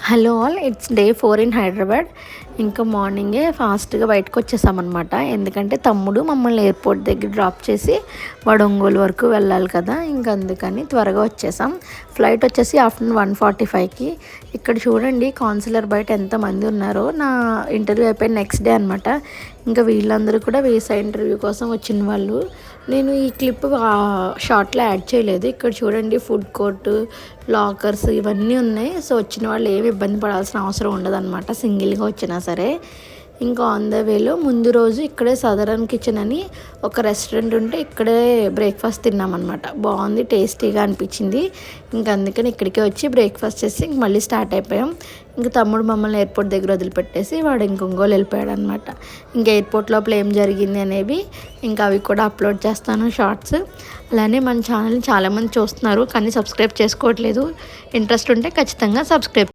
Hello all, it's day 4 in Hyderabad. ఇంకా మార్నింగే ఫాస్ట్గా బయటకు వచ్చేసామన్నమాట. ఎందుకంటే తమ్ముడు మమ్మల్ని ఎయిర్పోర్ట్ దగ్గర డ్రాప్ చేసి వాడు ఒంగోలు వరకు వెళ్ళాలి కదా, ఇంకా అందుకని త్వరగా వచ్చేసాం. ఫ్లైట్ వచ్చేసి ఆఫ్టర్నూన్ 1:45కి. ఇక్కడ చూడండి కాన్సులర్ బయట ఎంతమంది ఉన్నారో. నా ఇంటర్వ్యూ అయిపోయిన నెక్స్ట్ డే అనమాట. ఇంకా వీళ్ళందరూ కూడా వీసా ఇంటర్వ్యూ కోసం వచ్చిన వాళ్ళు. నేను ఈ క్లిప్ షార్ట్లో యాడ్ చేయలేదు. ఇక్కడ చూడండి ఫుడ్ కోర్టు, లాకర్స్ ఇవన్నీ ఉన్నాయి. సో వచ్చిన వాళ్ళు ఏమి ఇబ్బంది పడాల్సిన అవసరం ఉండదన్నమాట, సింగిల్గా వచ్చినా సరే. ఇంకా ఆన్ ద వేలో ముందు రోజు ఇక్కడే సదరన్ కిచెన్ అని ఒక రెస్టారెంట్ ఉంటే ఇక్కడే బ్రేక్ఫాస్ట్ తిన్నామన్నమాట. బాగుంది, టేస్టీగా అనిపించింది. ఇంకా అందుకని ఇక్కడికే వచ్చి బ్రేక్ఫాస్ట్ చేసి ఇంక మళ్ళీ స్టార్ట్ అయిపోయాం. ఇంకా తమ్ముడు మమ్మల్ని ఎయిర్పోర్ట్ దగ్గర వదిలిపెట్టేసి వాడు ఇంకొంగోలు వెళ్ళిపోయాడు అనమాట. ఇంకా ఎయిర్పోర్ట్ లోపల ఏం జరిగింది అనేవి ఇంకా అవి కూడా అప్లోడ్ చేస్తాను షార్ట్స్. అలానే మన ఛానల్ని చాలామంది చూస్తున్నారు కానీ సబ్స్క్రైబ్ చేసుకోవట్లేదు. ఇంట్రెస్ట్ ఉంటే ఖచ్చితంగా సబ్స్క్రైబ్